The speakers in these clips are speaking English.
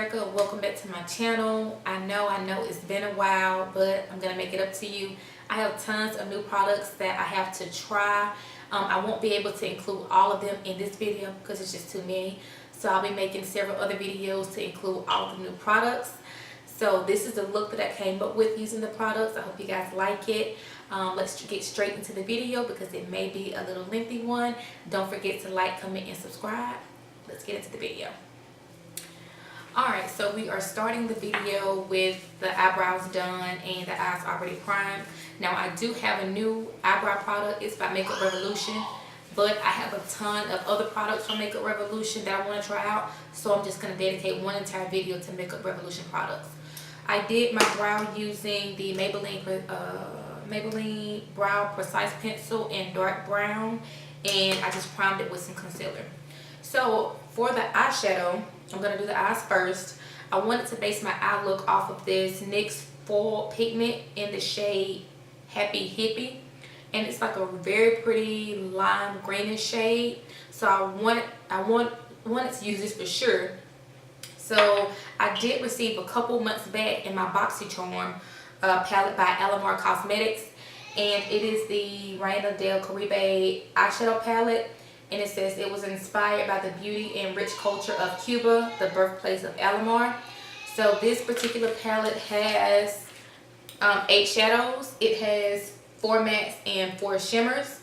America. Welcome back to my channel. I know it's been a while, but I'm gonna make it up to you. I have tons of new products that I have to try. I won't be able to include all of them in this video because it's just too many. So I'll be making several other videos to include all of the new products. So this is the look that I came up with using the products. I hope you guys like it. Let's get straight into the video because it may be a little lengthy one. Don't forget to like, comment, and subscribe. Let's get into the video. Alright, so we are starting the video with the eyebrows done and the eyes already primed. Now I do have a new eyebrow product. It's by Makeup Revolution, but I have a ton of other products from Makeup Revolution that I want to try out. So I'm just going to dedicate one entire video to Makeup Revolution products. I did my brow using the Maybelline Brow Precise Pencil in dark brown, and I just primed it with some concealer. So for the eyeshadow, I'm going to do the eyes first. I wanted to base my eye look off of this NYX Foil Pigment in the shade Happy Hippie. And it's like a very pretty lime greenish shade. So I wanted to use this for sure. So I did receive a couple months back in my BoxyCharm palette by Alamar Cosmetics. And it is the Reina del Caribe eyeshadow palette. And it says it was inspired by the beauty and rich culture of Cuba, the birthplace of Alamar. So this particular palette has 8 shadows. It has 4 mattes and 4 shimmers.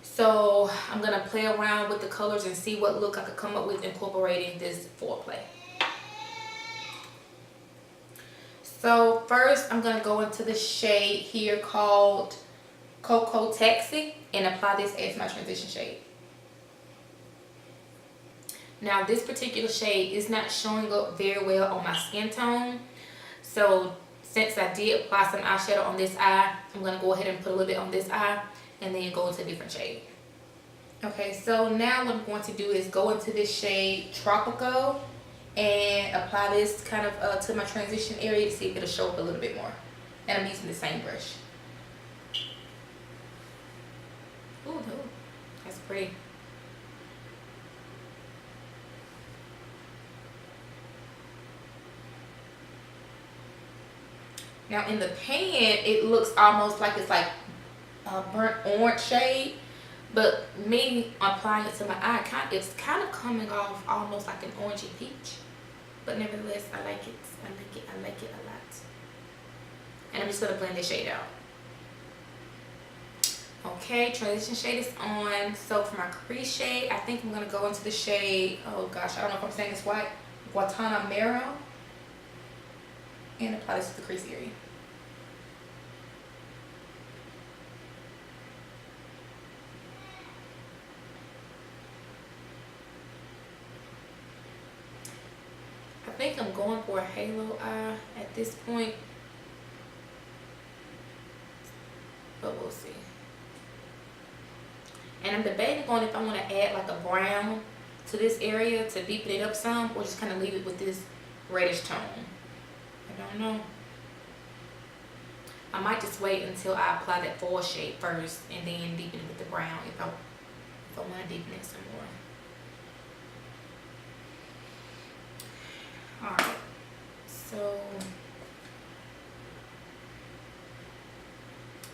So I'm going to play around with the colors and see what look I could come up with incorporating this foreplay. So first I'm going to go into the shade here called Cocoa Taxi and apply this as my transition shade. Now this particular shade is not showing up very well on my skin tone. So since I did apply some eyeshadow on this eye, I'm going to go ahead and put a little bit on this eye and then go into a different shade. Okay, so now what I'm going to do is go into this shade Tropical and apply this kind of to my transition area to see if it'll show up a little bit more. And I'm using the same brush. Ooh, that's pretty. Now in the pan, it looks almost like it's like a burnt orange shade, but me applying it to my eye, it's kind of coming off almost like an orangey peach. But nevertheless, I like it. I like it a lot. And I'm just gonna blend this shade out. Okay, transition shade is on. So for my crease shade, I think I'm gonna go into the shade, oh gosh, I don't know if I'm saying this right, Guantanamero, and apply this to the crease area. I think I'm going for a halo eye at this point, but we'll see. And I'm debating on if I want to add like a brown to this area to deepen it up some, or just kind of leave it with this reddish tone. I don't know. I might just wait until I apply that foil shade first and then deepen it with the brown if I want to deepen it some more. Alright, so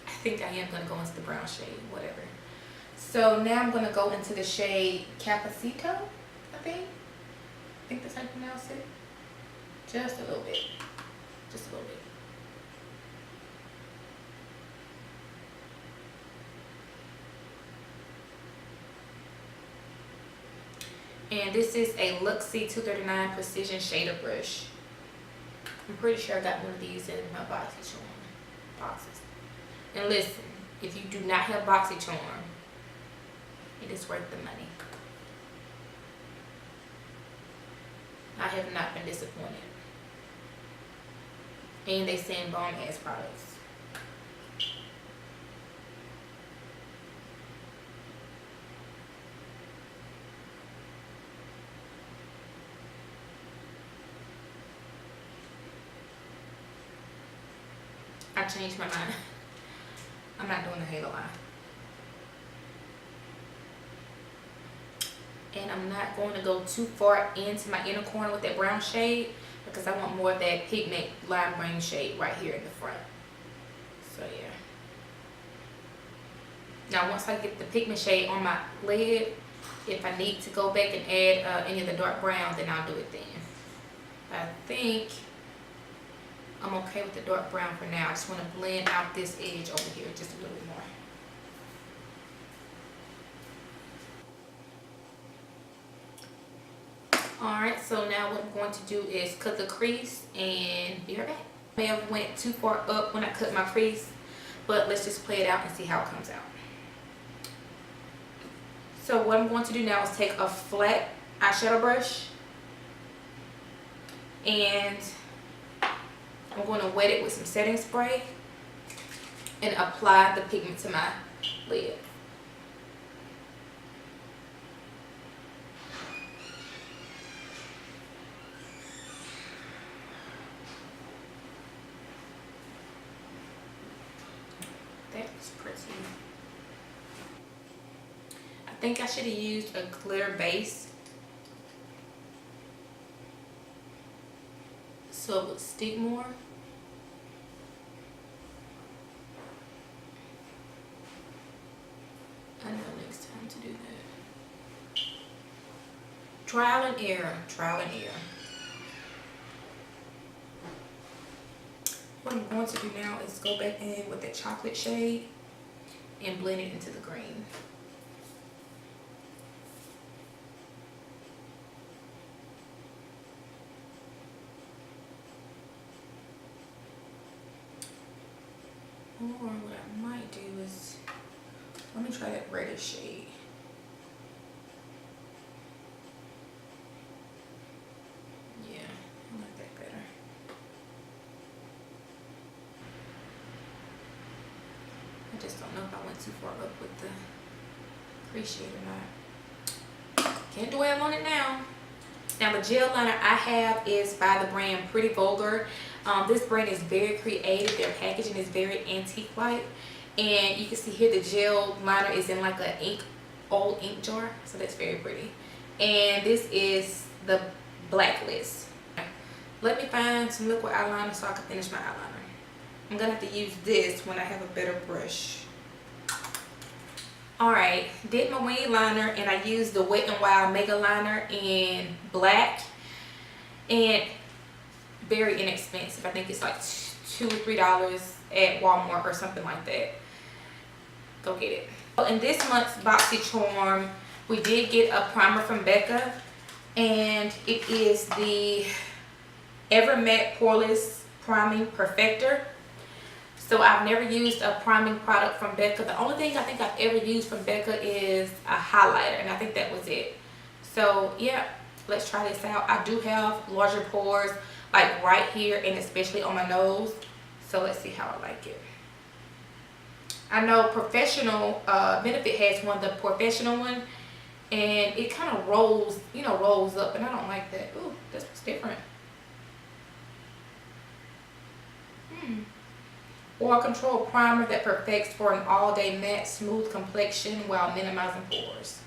I think I am going to go into the brown shade, whatever. So now I'm going to go into the shade Capacito, I think that's how you pronounce it. Just a little bit. Just a little bit. And this is a Luxie 239 Precision Shader Brush. I'm pretty sure I got one of these in my BoxyCharm boxes. And listen, if you do not have BoxyCharm, it is worth the money. I have not been disappointed. And they send bomb ass products. I changed my mind. I'm not doing the halo eye. And I'm not going to go too far into my inner corner with that brown shade because I want more of that pigment lime green shade right here in the front. So yeah. Now once I get the pigment shade on my lid, if I need to go back and add any of the dark brown, then I'll do it then. I think I'm okay with the dark brown for now. I just want to blend out this edge over here just a little bit more. Alright, so now what I'm going to do is cut the crease and be right back. I may have went too far up when I cut my crease, but let's just play it out and see how it comes out. So what I'm going to do now is take a flat eyeshadow brush and I'm going to wet it with some setting spray and apply the pigment to my lid. That's pretty. I think I should have used a clear base so it would stick more. I know next time to do that. Trial and error, trial and error. What I'm going to do now is go back in with the chocolate shade and blend it into the green. Or what I might do is, let me try that reddish shade. Yeah, I like that better. I just don't know if I went too far up with the crease shade or not. Can't dwell on it now. Now the gel liner I have is by the brand Pretty Vulgar. This brand is very creative. Their packaging is very antique-like. And you can see here the gel liner is in like an old ink jar. So that's very pretty. And this is the Blacklist. Let me find some liquid eyeliner so I can finish my eyeliner. I'm going to have to use this when I have a better brush. Alright, did my wing liner and I used the Wet n Wild Mega Liner in black. And very inexpensive. I think it's like $2 or $3 at Walmart or something like that. Go get it. In this month's Boxy Charm, we did get a primer from Becca. And it is the Ever Matte Poreless Priming Perfector. So I've never used a priming product from Becca. The only thing I think I've ever used from Becca is a highlighter, and I think that was it. So yeah, let's try this out. I do have larger pores like right here and especially on my nose. So let's see how I like it. I know Professional Benefit has one, the Professional one, and it kind of rolls, you know, rolls up, and I don't like that. Ooh, this was different. Oil Control Primer that perfects for an all-day matte smooth complexion while minimizing pores.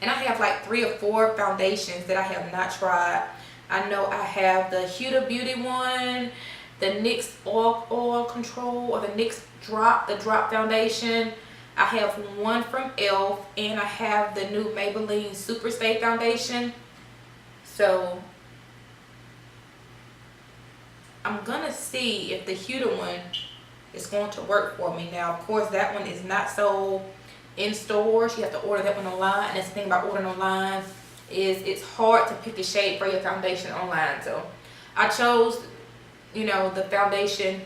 And I have like 3 or 4 foundations that I have not tried. I know I have the Huda Beauty one, the NYX oil control, or the NYX drop foundation. I have one from e.l.f. and I have the new Maybelline Super Stay foundation. So I'm gonna see if the Huda one is going to work for me. Now of course that one is not sold in stores. You have to order that one online, and that's the thing about ordering online is it's hard to pick a shade for your foundation online. So I chose, you know, the foundation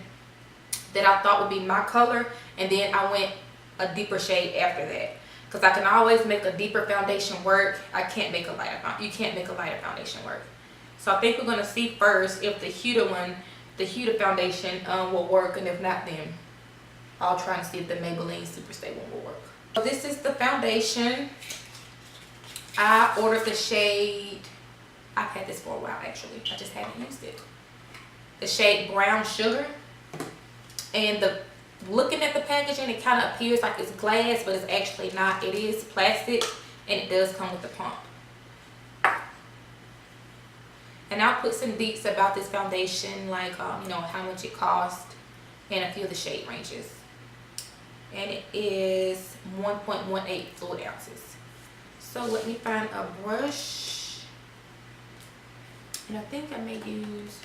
that I thought would be my color, and then I went a deeper shade after that, because I can always make a deeper foundation work. I can't make a lighter, you can't make a lighter foundation work. So I think we're going to see first if the Huda one, the Huda foundation will work, and if not, then I'll try and see if the Maybelline Super Stay one will work. So this is the foundation. I ordered the shade, I've had this for a while actually, I just haven't used it. the shade Brown Sugar. And looking at the packaging, it kind of appears like it's glass, but it's actually not. It is plastic, and it does come with the pump. And I'll put some deets about this foundation, like you know, how much it cost and a few of the shade ranges. And it is 1.18 fluid ounces. So let me find a brush, and I think I may use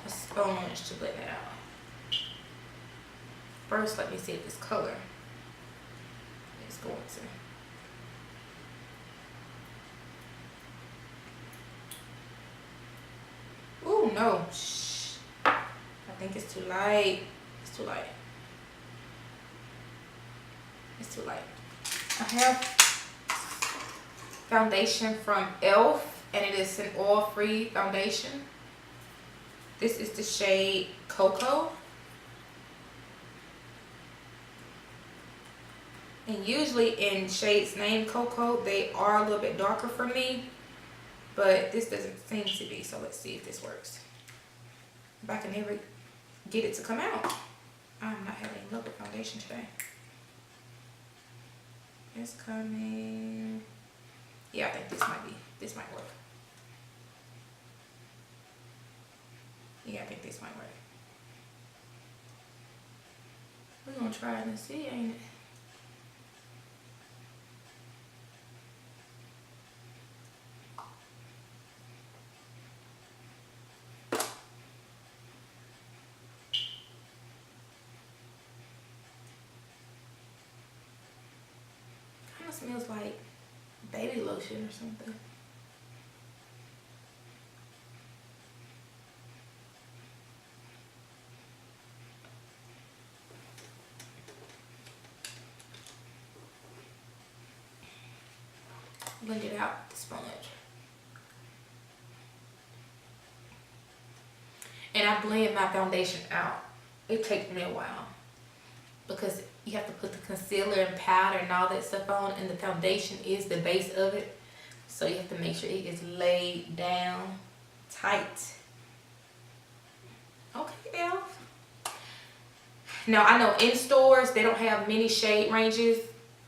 a sponge to blend it out. First, let me see if this color is going to. Ooh, no. Shh. I think it's too light. It's too light. It's too light. I have foundation from e.l.f. and it is an oil-free foundation. This is the shade Cocoa. And usually in shades named Cocoa, they are a little bit darker for me, but this doesn't seem to be. So let's see if this works. If I can ever get it to come out. I'm not having luck with foundation today. It's coming. Yeah, I think this might work. Yeah, I think this might work. We're gonna try it and see, ain't it? Smells like baby lotion or something. Blend it out with the sponge. And I blend my foundation out. It takes me a while because you have to put the concealer and powder and all that stuff on, and the foundation is the base of it. So you have to make sure it is laid down tight. Okay, e.l.f. Now I know in stores they don't have many shade ranges,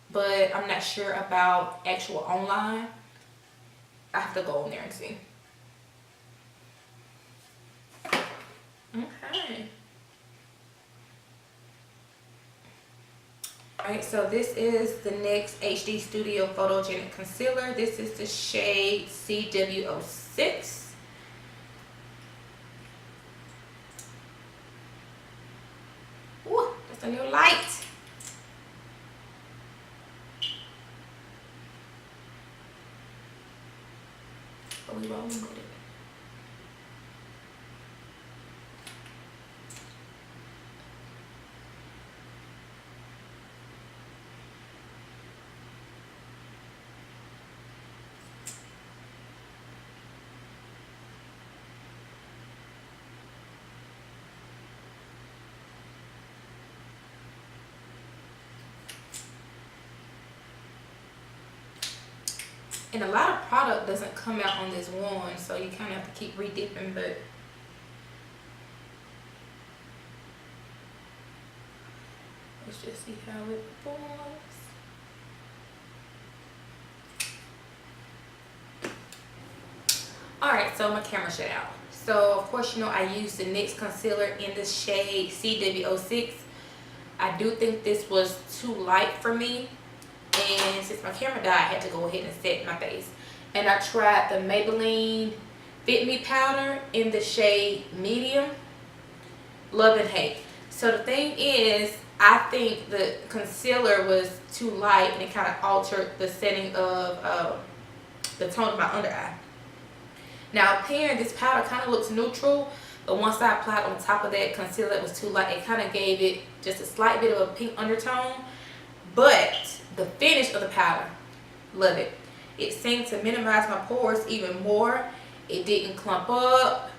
but I'm not sure about actual online. I have to go in there and see. Okay. Alright, so this is the NYX HD Studio Photogenic Concealer. This is the shade CW06. Ooh, that's a new light. But we rolling with it. And a lot of product doesn't come out on this wand, so you kind of have to keep re-dipping, but let's just see how it performs. Alright, so my camera shut out. So of course, you know, I used the NYX concealer in the shade CW06. I do think this was too light for me. And since my camera died, I had to go ahead and set my face. And I tried the Maybelline Fit Me powder in the shade Medium. Love and hate. So the thing is, I think the concealer was too light and it kind of altered the setting of the tone of my under eye. Now appearing, this powder kind of looks neutral, but once I applied on top of that concealer that was too light, it kind of gave it just a slight bit of a pink undertone. But the finish of the powder, love it. It seemed to minimize my pores even more. It didn't clump up.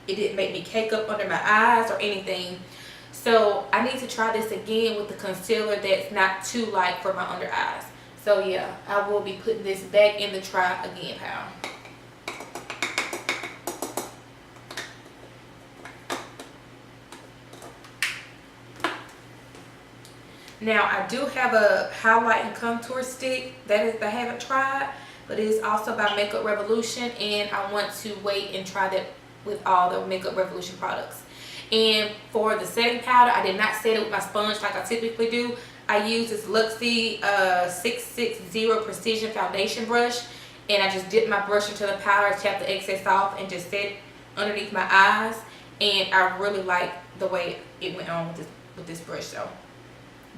It didn't make me cake up under my eyes or anything. So I need to try this again with the concealer that's not too light for my under eyes. So yeah, I will be putting this back in the try again pile. Now I do have a highlight and contour stick that I haven't tried, but it is also by Makeup Revolution, and I want to wait and try that with all the Makeup Revolution products. And for the setting powder, I did not set it with my sponge like I typically do. I use this Luxie 660 Precision Foundation brush, and I just dipped my brush into the powder, tap the excess off, and just set it underneath my eyes. And I really like the way it went on with this brush, so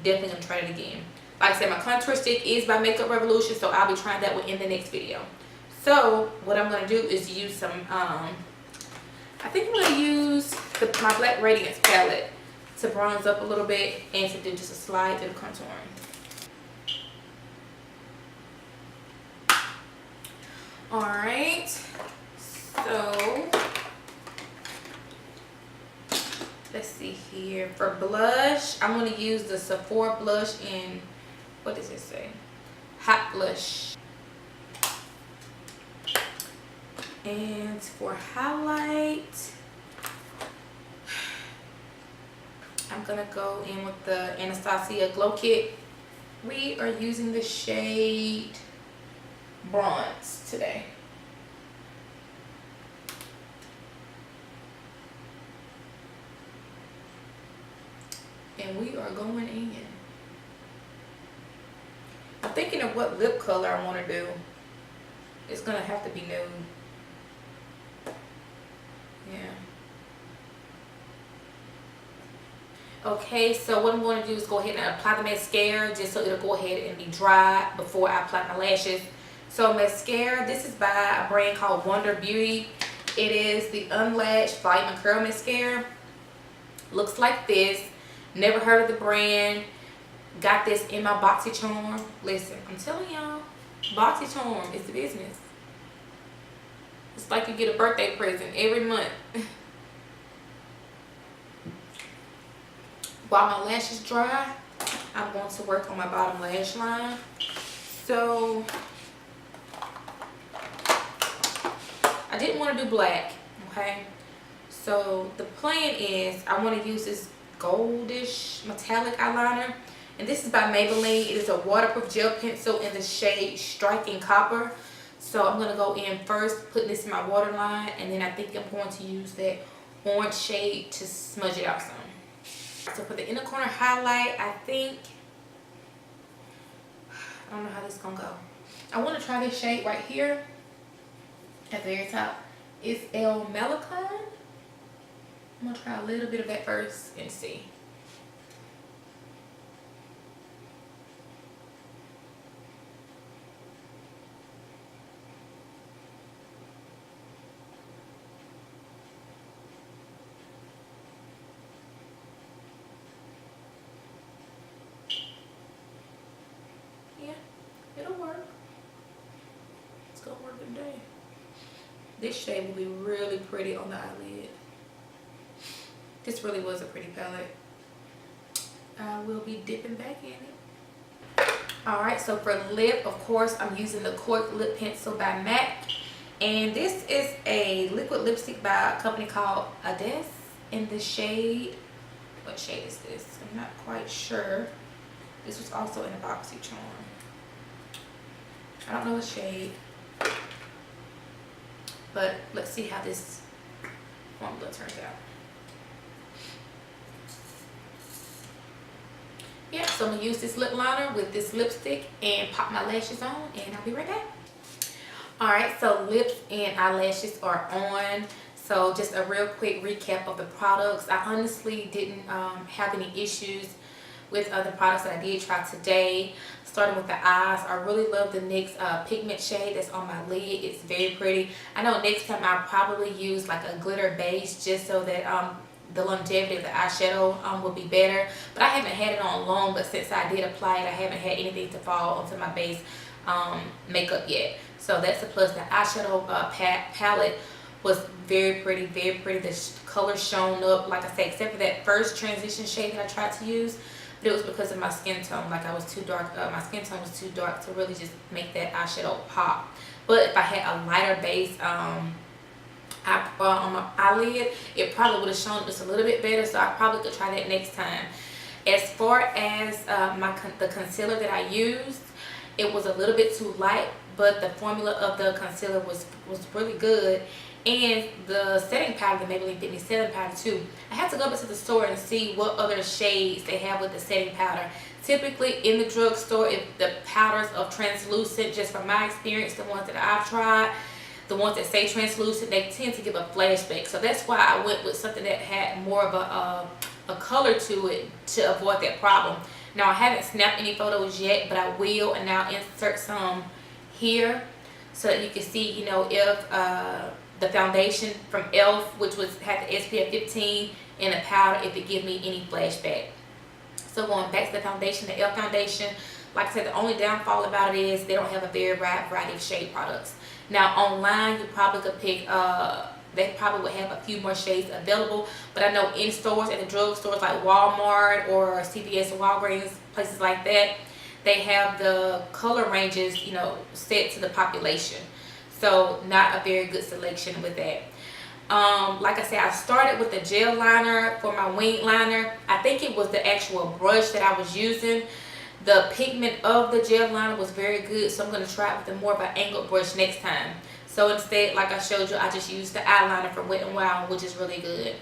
definitely gonna try it again. Like I said, my contour stick is by Makeup Revolution, so I'll be trying that one in the next video. So what I'm gonna do is use some I think I'm gonna use my black Radiance palette to bronze up a little bit and to do just a slide to the contouring. Alright, so let's see here. For blush, I'm going to use the Sephora blush in, what does it say? Hot Blush. And for highlight, I'm going to go in with the Anastasia Glow Kit. We are using the shade Bronze today. And we are going in. I'm thinking of what lip color I want to do. It's going to have to be nude. Yeah. Okay, so what I'm going to do is go ahead and apply the mascara just so it'll go ahead and be dry before I apply my lashes. So mascara, this is by a brand called Wonder Beauty. It is the Unlatched Volume and Curl Mascara. Looks like this. Never heard of the brand. Got this in my BoxyCharm. Listen, I'm telling y'all, BoxyCharm is the business. It's like you get a birthday present every month. While my lashes dry, I'm going to work on my bottom lash line. So I didn't want to do black, okay? So the plan is I want to use this goldish metallic eyeliner, and this is by Maybelline. It is a waterproof gel pencil in the shade Striking Copper. So I'm going to go in first, put this in my waterline, and then I think I'm going to use that orange shade to smudge it out some. So for the inner corner highlight, I don't know how this is going to go. I want to try this shade right here at the very top. It's El Melicon. I'm going to try a little bit of that first and see. Yeah, it'll work. It's going to work today. This shade will be really pretty on the eyelid. This really was a pretty palette. I will be dipping back in it. Alright, so for lip, of course, I'm using the Cork Lip Pencil by MAC. And this is a liquid lipstick by a company called Adesse in the shade. What shade is this? I'm not quite sure. This was also in a BoxyCharm. I don't know what shade. But let's see how this formula turns out. Yeah, so I'm going to use this lip liner with this lipstick and pop my lashes on, and I'll be right back. Alright, so lips and eyelashes are on. So just a real quick recap of the products. I honestly didn't have any issues with other products that I did try today. Starting with the eyes, I really love the NYX pigment shade that's on my lid. It's very pretty. I know next time I'll probably use like a glitter base just so that the longevity of the eyeshadow will be better. But I haven't had it on long, but since I did apply it, I haven't had anything to fall onto my base makeup yet. So that's a plus. The eyeshadow palette was very pretty, very pretty. The color shown up, like I said, except for that first transition shade that I tried to use. But it was because of my skin tone. Like I was too dark, my skin tone was too dark to really just make that eyeshadow pop. But if I had a lighter base on my eyelid, it probably would have shown just a little bit better. So I probably could try that next time. As far as the concealer that I used, it was a little bit too light, but the formula of the concealer was really good. And the setting powder, the Maybelline Fit Me setting powder too. I had to go back to the store and see what other shades they have with the setting powder. Typically in the drugstore, if the powders of translucent, just from my experience, the ones that I've tried, the ones that say translucent, they tend to give a flashback. So that's why I went with something that had more of a color to it to avoid that problem. Now I haven't snapped any photos yet, but I will, and I'll insert some here so that you can see, you know, if the foundation from e.l.f., which had the SPF 15, and the powder, if it gives me any flashback. So going back to the foundation, the e.l.f. foundation, like I said, the only downfall about it is they don't have a very wide variety of shade products. Now online, you probably could pick, they probably would have a few more shades available, but I know in stores, at the drugstores like Walmart or CVS or Walgreens, places like that, they have the color ranges, you know, set to the population. So not a very good selection with that. Like I said, I started with the gel liner for my wing liner. I think it was the actual brush that I was using. The pigment of the gel liner was very good, so I'm going to try it with a more of an angled brush next time. So instead, like I showed you, I just used the eyeliner from Wet n Wild, which is really good.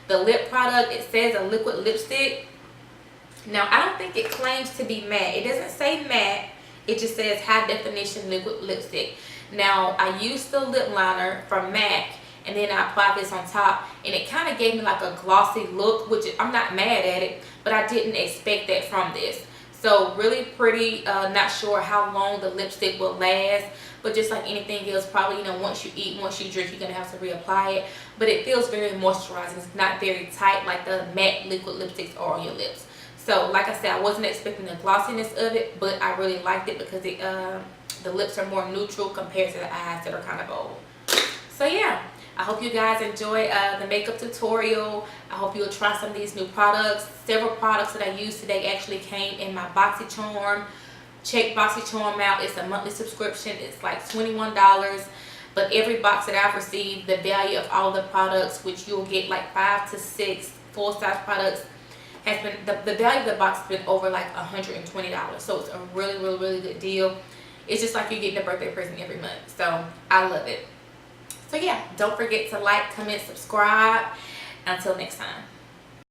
The lip product, it says a liquid lipstick. Now, I don't think it claims to be matte. It doesn't say matte. It just says high definition liquid lipstick. Now, I used the lip liner from MAC, and then I applied this on top, and it kind of gave me like a glossy look, which I'm not mad at it, but I didn't expect that from this. So really pretty. Not sure how long the lipstick will last, but just like anything else, probably, you know, once you eat, once you drink, you're gonna have to reapply it. But it feels very moisturizing. It's not very tight like the matte liquid lipsticks are on your lips. So like I said, I wasn't expecting the glossiness of it, but I really liked it because it, the lips are more neutral compared to the eyes that are kind of bold. So yeah, I hope you guys enjoy the makeup tutorial. I hope you'll try some of these new products. Several products that I used today actually came in my BoxyCharm. Check BoxyCharm out. It's a monthly subscription. It's like $21. But every box that I've received, the value of all the products, which you'll get like 5 to 6 full-size products, has been, the value of the box has been over like $120. So it's a really good deal. It's just like you're getting a birthday present every month. So I love it. So yeah, don't forget to like, comment, subscribe. Until next time.